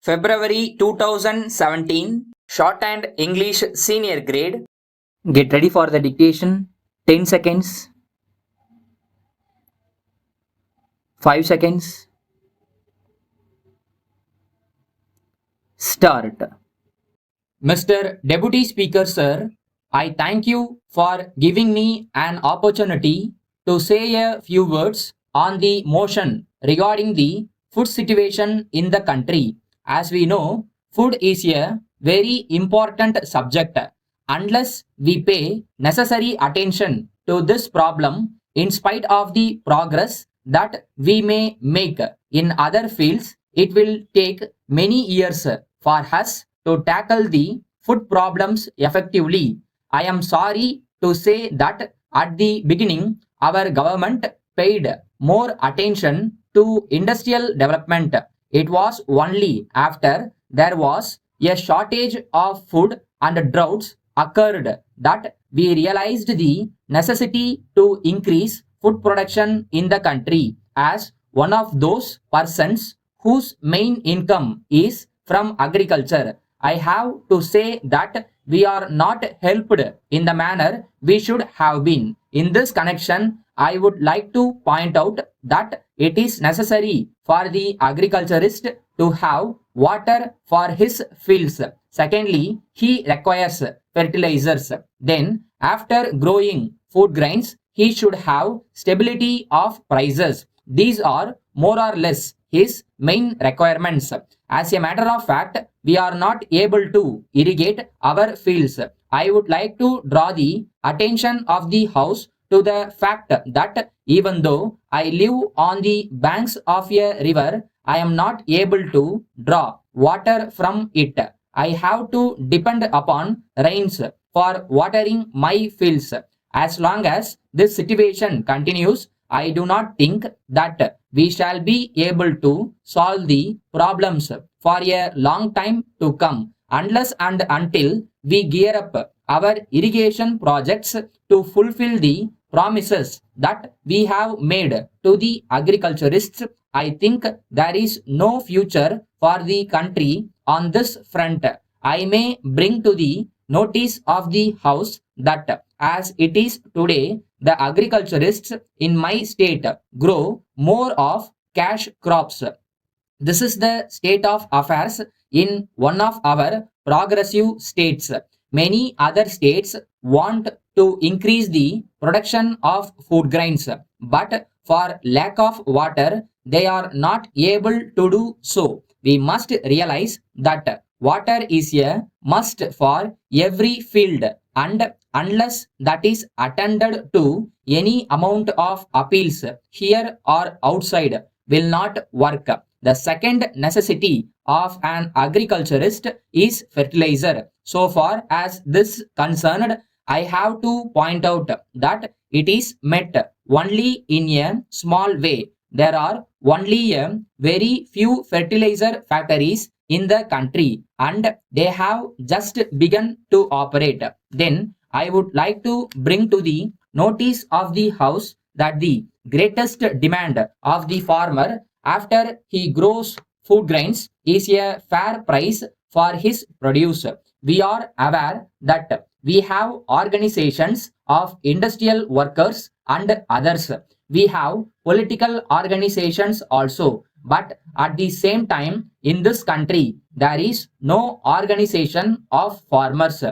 February 2017, Shorthand English Senior Grade. Get ready for the dictation. 10 seconds. 5 seconds. Start. Mr. Deputy Speaker, sir, I thank you for giving me an opportunity to say a few words on the motion regarding the food situation in the country. As we know, food is a very important subject. Unless we pay necessary attention to this problem, in spite of the progress that we may make in other fields, it will take many years for us to tackle the food problems effectively. I am sorry to say that at the beginning, our government paid more attention to industrial development. It was only after there was a shortage of food and droughts occurred that we realized the necessity to increase food production in the country. As one of those persons whose main income is from agriculture, I have to say that we are not helped in the manner we should have been. In this connection, I would like to point out that it is necessary for the agriculturist to have water for his fields. Secondly, he requires fertilizers. Then, after growing food grains, he should have stability of prices. These are more or less his main requirements. As a matter of fact, we are not able to irrigate our fields. I would like to draw the attention of the House to the fact that even though I live on the banks of a river, I am not able to draw water from it. I have to depend upon rains for watering my fields. As long as this situation continues, I do not think that we shall be able to solve the problems for a long time to come unless and until we gear up our irrigation projects to fulfill the promises that we have made to the agriculturists. I think there is no future for the country on this front. I may bring to the notice of the House that as it is today, the agriculturists in my state grow more of cash crops. This is the state of affairs in one of our progressive states. Many other states want to increase the production of food grains, but for lack of water, they are not able to do so. We must realize that water is a must for every field, and unless that is attended to, any amount of appeals here or outside will not work. The second necessity of an agriculturist is fertilizer. So far as this concerned, I have to point out that it is met only in a small way. There are only a very few fertilizer factories in the country and they have just begun to operate. Then I would like to bring to the notice of the House that the greatest demand of the farmer after he grows food grains is a fair price for his produce. We are aware that we have organizations of industrial workers and others. We have political organizations also. But at the same time, in this country, there is no organization of farmers.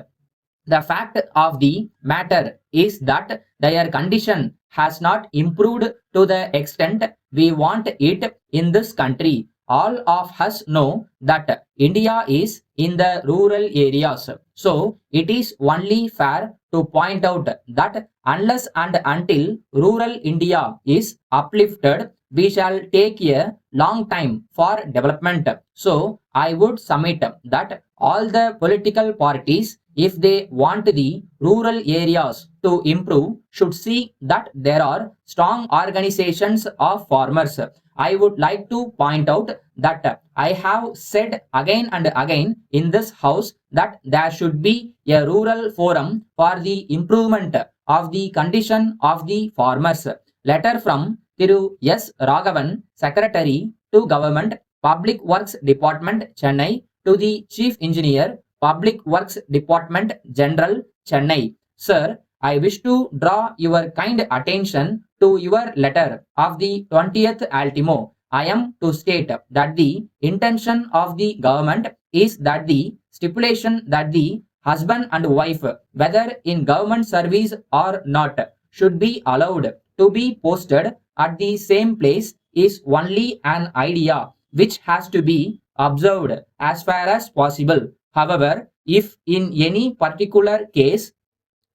The fact of the matter is that their condition has not improved to the extent we want it in this country. All of us know that India is in the rural areas. So it is only fair to point out that unless and until rural India is uplifted, we shall take a long time for development. So I would submit that all the political parties, if they want the rural areas to improve, should see that there are strong organizations of farmers. I would like to point out that I have said again and again in this House that there should be a rural forum for the improvement of the condition of the farmers. Letter from Thiru S. Raghavan, Secretary to Government, Public Works Department, Chennai, to the Chief Engineer, Public Works Department, General, Chennai. Sir, I wish to draw your kind attention to your letter of the 20th ultimo. I am to state that the intention of the government is that the stipulation that the husband and wife, whether in government service or not, should be allowed to be posted at the same place is only an idea which has to be observed as far as possible. However, if in any particular case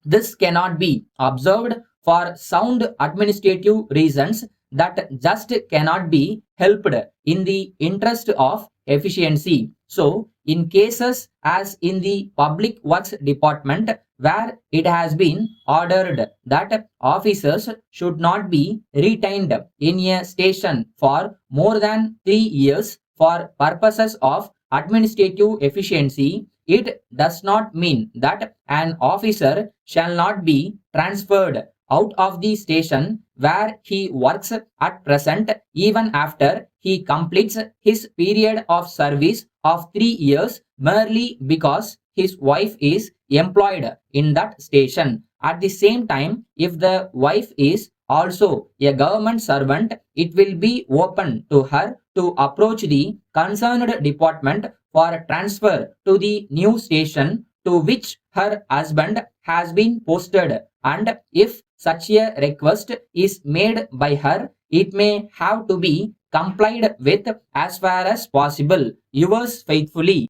this cannot be observed for sound administrative reasons that just cannot be helped in the interest of efficiency. So, in cases as in the Public Works Department, where it has been ordered that officers should not be retained in a station for more than 3 years for purposes of administrative efficiency, it does not mean that an officer shall not be transferred out of the station where he works at present even after he completes his period of service of 3 years merely because his wife is employed in that station. At the same time, if the wife is also a government servant, it will be open to her to approach the concerned department for transfer to the new station to which her husband has been posted, and if such a request is made by her, it may have to be complied with as far as possible. Yours faithfully.